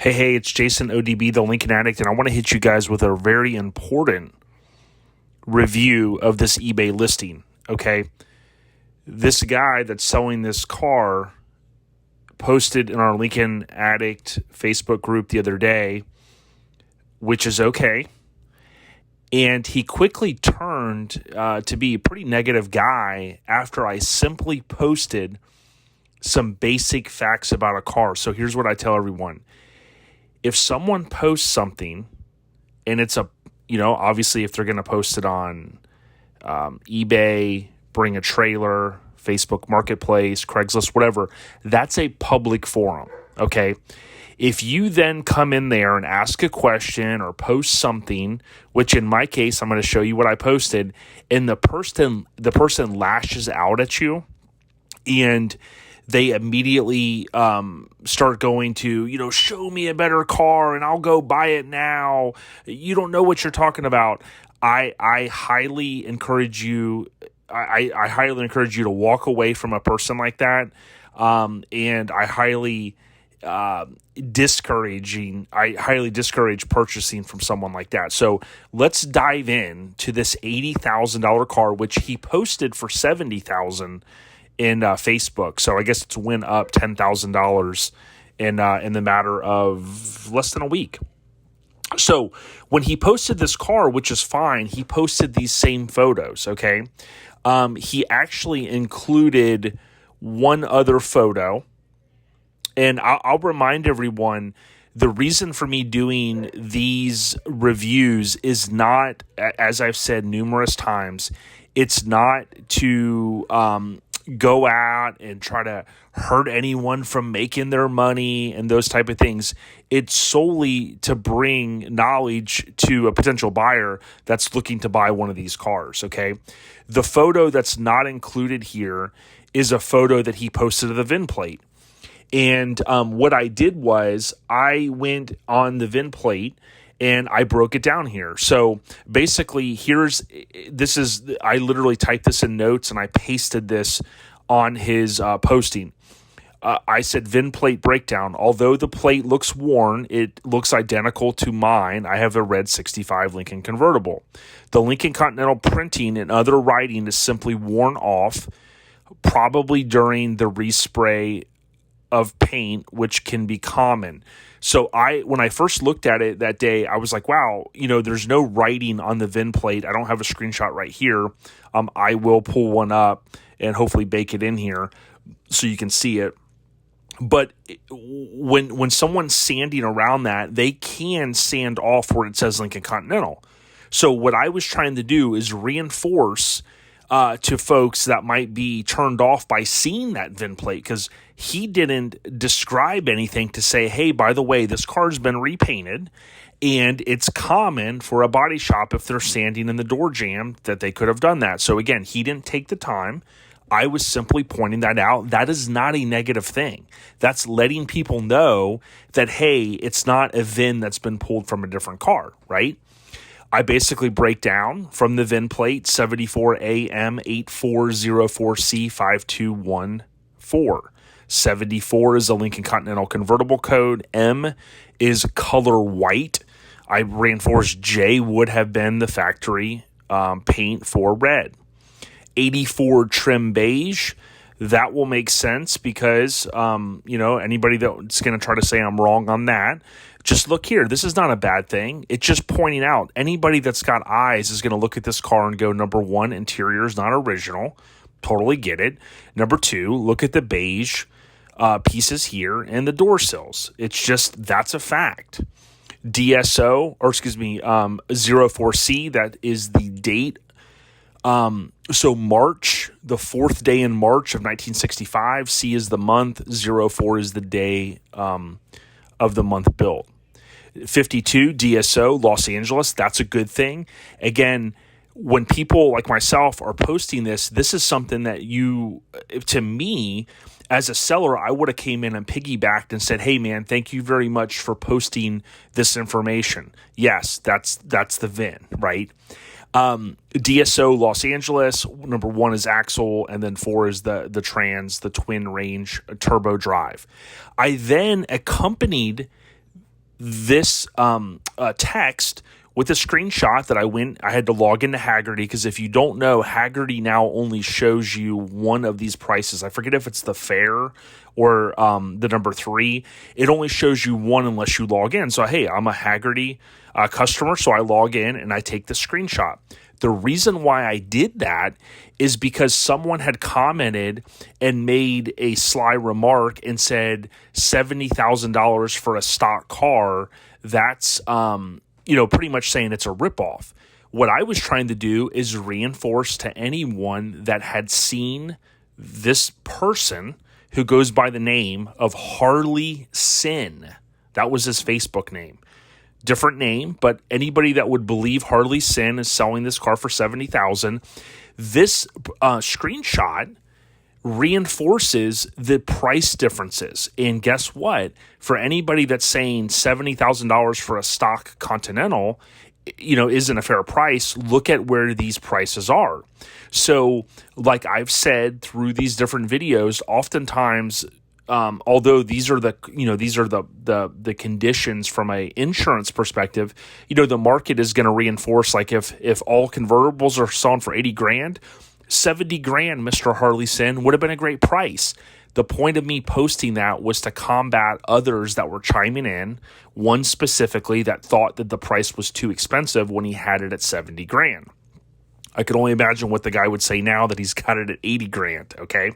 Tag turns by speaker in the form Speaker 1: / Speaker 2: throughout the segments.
Speaker 1: Hey, it's Jason ODB, the Lincoln Addict, and I want to hit you guys with a very important review of this eBay listing, okay? This guy that's selling this car posted in our Lincoln Addict Facebook group the other day, which is okay, and he quickly turned to be a pretty negative guy after I simply posted some basic facts about a car. So here's what I tell everyone. If someone posts something and it's obviously if they're going to post it on eBay, bring a trailer, Facebook Marketplace, Craigslist, whatever, that's a public forum, okay? If you then come in there and ask a question or post something, which in my case, I'm going to show you what I posted, and the person lashes out at you and they immediately start going to, show me a better car and I'll go buy it now. You don't know what you're talking about. I highly encourage you. I highly encourage you to walk away from a person like that. And I highly discourage purchasing from someone like that. So let's dive in to this $80,000 car, which he posted for $70,000 in Facebook. So I guess it's went up $10,000 in the matter of less than a week. So when he posted this car, which is fine, he posted these same photos, okay? He actually included one other photo. And I'll remind everyone, the reason for me doing these reviews is not, as I've said numerous times, it's not to go out and try to hurt anyone from making their money and those type of things. It's solely to bring knowledge to a potential buyer that's looking to buy one of these cars, okay? The photo that's not included here is a photo that he posted of the VIN plate. And what I did was I went on the VIN plate and I broke it down here. So basically, I literally typed this in notes and I pasted this on his posting. I said VIN plate breakdown. Although the plate looks worn, it looks identical to mine. I have a red 65 Lincoln Convertible. The Lincoln Continental printing and other writing is simply worn off, probably during the respray of paint, which can be common. So when I first looked at it that day, I was like, wow, there's no writing on the VIN plate. I don't have a screenshot right here. I will pull one up and hopefully bake it in here so you can see it. But when someone's sanding around that, they can sand off where it says Lincoln Continental. So what I was trying to do is reinforce to folks that might be turned off by seeing that VIN plate, because he didn't describe anything to say, hey, by the way, this car's been repainted and it's common for a body shop, if they're sanding in the door jamb, that they could have done that. So again, he didn't take the time. I was simply pointing that out. That is not a negative thing. That's letting people know that, hey, it's not a VIN that's been pulled from a different car, right? I basically break down from the VIN plate 74AM8404C5214. 74 is a Lincoln Continental Convertible code. M is color white. I reinforced J would have been the factory paint for red. 84 trim beige. That will make sense because, anybody that's going to try to say I'm wrong on that, just look here. This is not a bad thing. It's just pointing out anybody that's got eyes is going to look at this car and go, number one, interior is not original. Totally get it. Number two, look at the beige pieces here and the door sills. It's just, that's a fact. DSO, 04C, that is the date. So March, the fourth day in March of 1965, C is the month, 04 is the day of the month built. 52, DSO, Los Angeles, that's a good thing. Again, when people like myself are posting this is something that to me, as a seller, I would have came in and piggybacked and said, hey man, thank you very much for posting this information. Yes, that's the VIN, right? DSO Los Angeles, number one is axle, and then 4 is the twin range turbo drive. I then accompanied this text with a screenshot that I had to log into Haggerty, because if you don't know, Haggerty now only shows you one of these prices. I forget if it's the fair or the number 3. It only shows you one unless you log in. So, hey, I'm a Haggerty customer, so I log in and I take the screenshot. The reason why I did that is because someone had commented and made a sly remark and said $70,000 for a stock car. That's, pretty much saying it's a ripoff. What I was trying to do is reinforce to anyone that had seen this person who goes by the name of Harley Sin. That was his Facebook name. Different name, but anybody that would believe Harley Sin is selling this car for $70,000, this screenshot reinforces the price differences. And guess what? For anybody that's saying $70,000 for a stock Continental, isn't a fair price, look at where these prices are. So, like I've said through these different videos, oftentimes, although these are the conditions from a insurance perspective, the market is going to reinforce, like if all convertibles are selling for 80 grand, 70 grand, Mr. Harley Sin, would have been a great price. The point of me posting that was to combat others that were chiming in, one specifically that thought that the price was too expensive when he had it at 70 grand. I could only imagine what the guy would say now that he's got it at 80 grand, okay?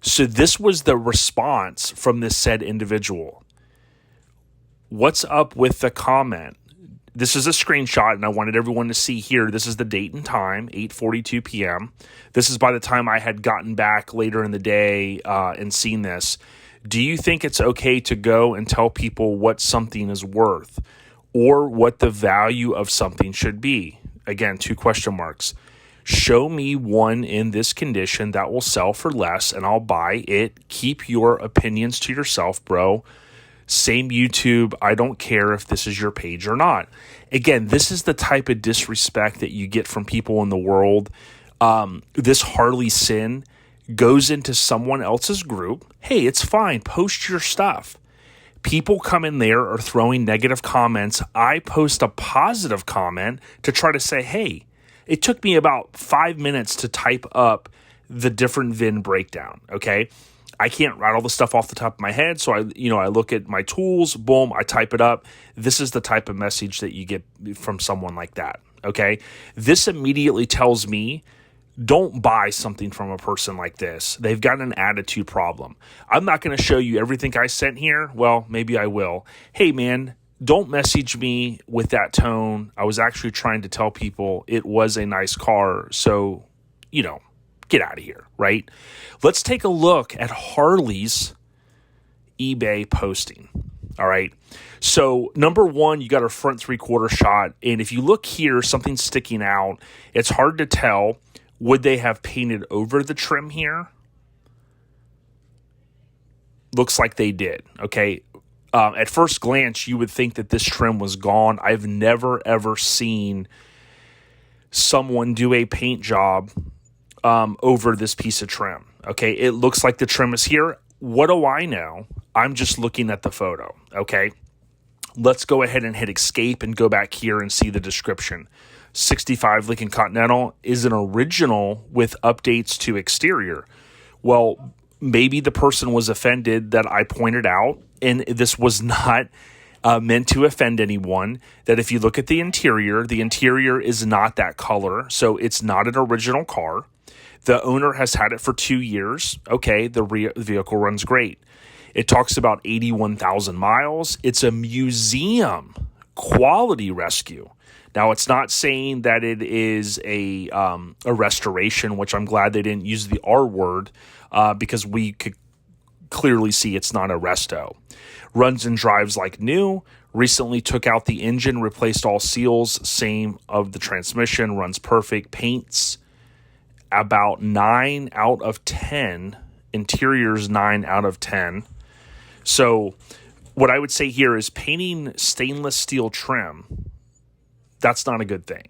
Speaker 1: So this was the response from this said individual. What's up with the comment? This is a screenshot, and I wanted everyone to see here. This is the date and time, 8:42 p.m. This is by the time I had gotten back later in the day and seen this. Do you think it's okay to go and tell people what something is worth or what the value of something should be? Again, 2 question marks. Show me one in this condition that will sell for less and I'll buy it. Keep your opinions to yourself, bro. Same YouTube. I don't care if this is your page or not. Again, this is the type of disrespect that you get from people in the world. This Harley Sin goes into someone else's group. Hey, it's fine. Post your stuff. People come in there are throwing negative comments. I post a positive comment to try to say, hey, it took me about 5 minutes to type up the different VIN breakdown, okay? I can't write all the stuff off the top of my head, so I look at my tools, boom, I type it up. This is the type of message that you get from someone like that, okay? This immediately tells me, don't buy something from a person like this. They've got an attitude problem. I'm not going to show you everything I sent here. Well, maybe I will. Hey, man, don't message me with that tone. I was actually trying to tell people it was a nice car, so, get out of here, right? Let's take a look at Harley's eBay posting, all right? So, number one, you got a front 3/4 shot, and if you look here, something's sticking out. It's hard to tell. Would they have painted over the trim here? Looks like they did, okay? At first glance, you would think that this trim was gone. I've never, ever seen someone do a paint job over this piece of trim. Okay, it looks like the trim is here. What do I know? I'm just looking at the photo, okay? Let's go ahead and hit escape and go back here and see the description. 65 Lincoln Continental is an original with updates to exterior. Well, maybe the person was offended that I pointed out, and this was not meant to offend anyone, that if you look at the interior is not that color, so it's not an original car. The owner has had it for 2 years. Okay, the vehicle runs great. It talks about 81,000 miles. It's a museum quality rescue. Now, it's not saying that it is a restoration, which I'm glad they didn't use the R word because we could clearly see it's not a resto. Runs and drives like new. Recently took out the engine, replaced all seals. Same of the transmission. Runs perfect. Paints about 9 out of 10. Interiors 9 out of 10. So what I would say here is painting stainless steel trim, that's not a good thing.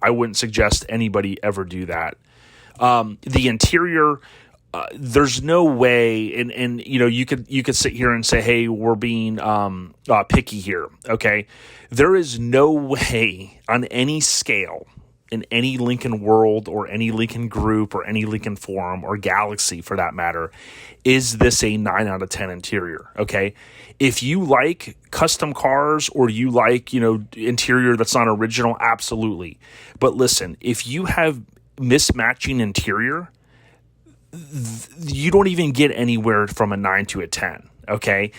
Speaker 1: I wouldn't suggest anybody ever do that. The interior, there's no way, and you could sit here and say, hey, we're being picky here, okay? There is no way on any scale, in any Lincoln world or any Lincoln group or any Lincoln forum or galaxy for that matter, is this a 9 out of 10 interior, okay? If you like custom cars or you like, interior that's not original, absolutely. But listen, if you have mismatching interior, you don't even get anywhere from a 9 to a 10, okay?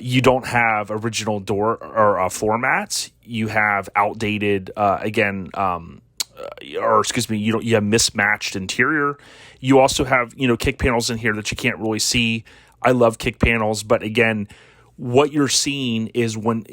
Speaker 1: You don't have original door or floor mats. You have outdated, you have mismatched interior. You also have, kick panels in here that you can't really see. I love kick panels, but again, what you're seeing is when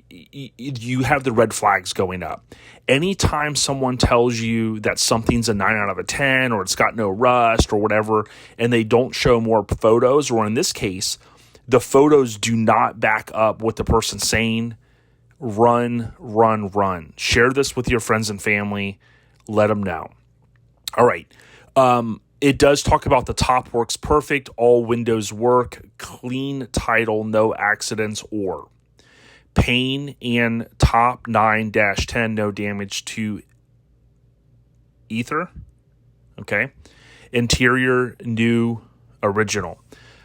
Speaker 1: you have the red flags going up. Anytime someone tells you that something's a 9 out of a 10 or it's got no rust or whatever, and they don't show more photos, or in this case, the photos do not back up what the person's saying, run. Share this with your friends and family. Let them know. All right. It does talk about the top works perfect. All windows work. Clean title, no accidents or pane and top 9-10, no damage to ether. Okay. Interior, new, original.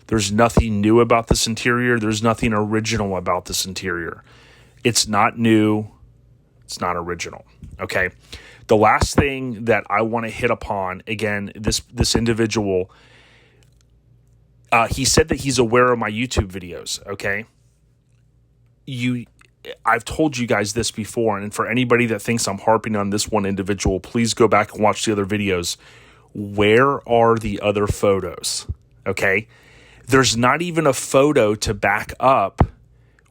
Speaker 1: There's nothing new about this interior. There's nothing original about this interior. It's not new. It's not original. Okay. The last thing that I want to hit upon, again, this individual, he said that he's aware of my YouTube videos, okay? I've told you guys this before, and for anybody that thinks I'm harping on this one individual, please go back and watch the other videos. Where are the other photos, okay? There's not even a photo to back up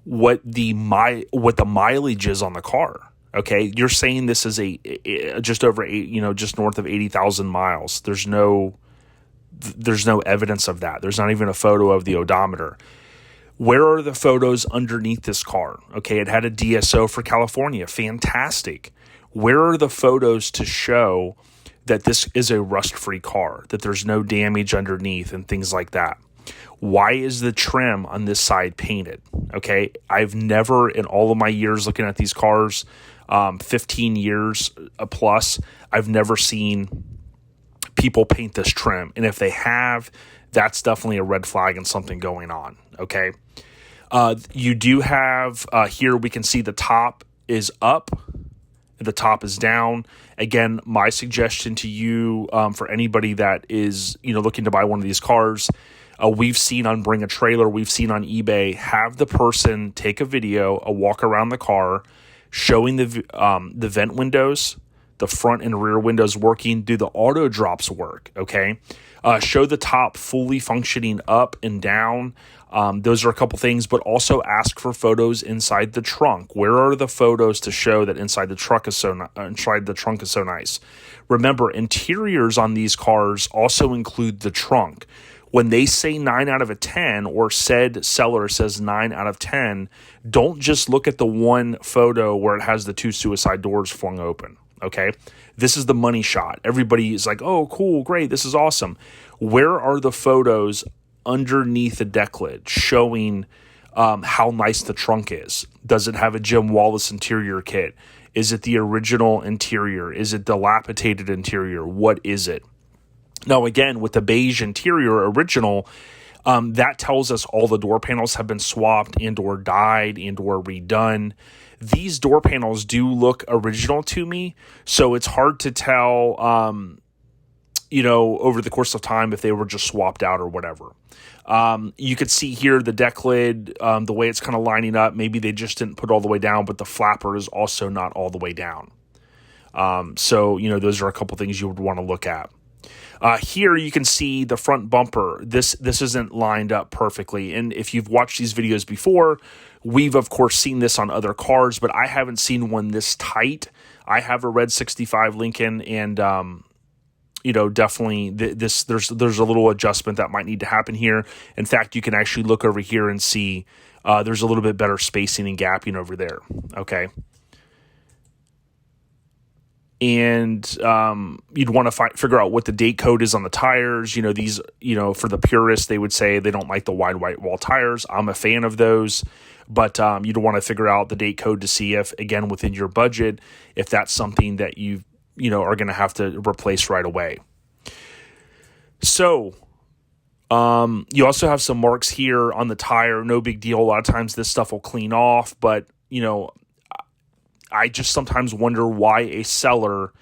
Speaker 1: what the mileage is on the car. Okay, you're saying this is just over just north of 80,000 miles. There's no evidence of that. There's not even a photo of the odometer. Where are the photos underneath this car? Okay, it had a DSO for California. Fantastic. Where are the photos to show that this is a rust-free car, that there's no damage underneath and things like that? Why is the trim on this side painted? Okay, I've never, in all of my years looking at these cars, 15 years plus, I've never seen people paint this trim. And if they have, that's definitely a red flag and something going on. Okay. You do have, here we can see the top is up, the top is down. Again, my suggestion to you, for anybody that is, looking to buy one of these cars, we've seen on Bring a Trailer, we've seen on eBay, have the person take a video, a walk around the car, showing the vent windows, the front and rear windows working. Do the auto drops work? Okay. Show the top fully functioning up and down. Those are a couple things, but also ask for photos inside the trunk. Where are the photos to show that inside the trunk is so nice? Remember, interiors on these cars also include the trunk. When they say 9 out of a 10, or said seller says 9 out of 10, don't just look at the one photo where it has the two suicide doors flung open, okay? This is the money shot. Everybody is like, oh, cool, great, this is awesome. Where are the photos underneath the deck lid showing how nice the trunk is? Does it have a Jim Wallace interior kit? Is it the original interior? Is it dilapidated interior? What is it? Now, again, with the beige interior original, that tells us all the door panels have been swapped and or dyed and or redone. These door panels do look original to me, so it's hard to tell, over the course of time if they were just swapped out or whatever. You could see here the deck lid, the way it's kind of lining up. Maybe they just didn't put all the way down, but the flapper is also not all the way down. So, those are a couple things you would want to look at. Here you can see the front bumper. This isn't lined up perfectly. And if you've watched these videos before, we've of course seen this on other cars, but I haven't seen one this tight. I have a red 65 Lincoln, and definitely there's a little adjustment that might need to happen here. In fact, you can actually look over here and see there's a little bit better spacing and gapping over there. Okay. and you'd want to figure out what the date code is on the tires. These, for the purists, they would say they don't like the wide white wall tires. I'm a fan of those, but you'd want to figure out the date code to see if, again, within your budget, if that's something that you are going to have to replace right away. So you also have some marks here on the tire. No big deal. A lot of times this stuff will clean off, but I just sometimes wonder why a seller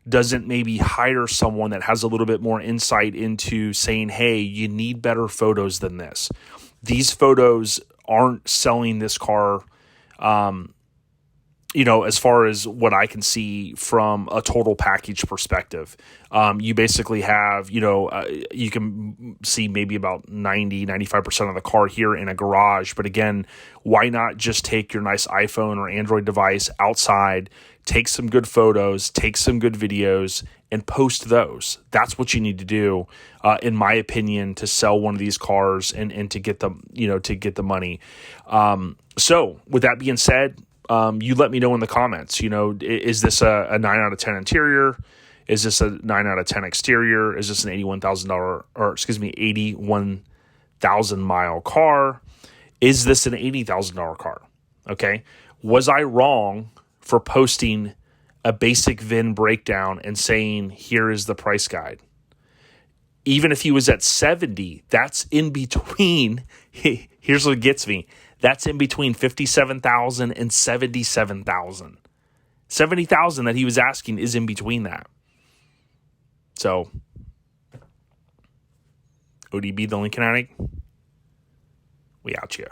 Speaker 1: doesn't maybe hire someone that has a little bit more insight into saying, hey, you need better photos than this. These photos aren't selling this car, as far as what I can see from a total package perspective. You basically have, you can see maybe about 95% of the car here in a garage. But again, why not just take your nice iPhone or Android device outside, take some good photos, take some good videos, and post those? That's what you need to do, in my opinion, to sell one of these cars and to get the money. So with that being said, you let me know in the comments, is this a 9 out of 10 interior? Is this a 9 out of 10 exterior? Is this an $81,000 mile car? Is this an $80,000 car? Okay. Was I wrong for posting a basic VIN breakdown and saying, here is the price guide? Even if he was at 70, that's in between. Here's what gets me. That's in between $57,000 and $77,000. $70,000 that he was asking is in between that. So, ODB, the Lincoln Addict, we out here.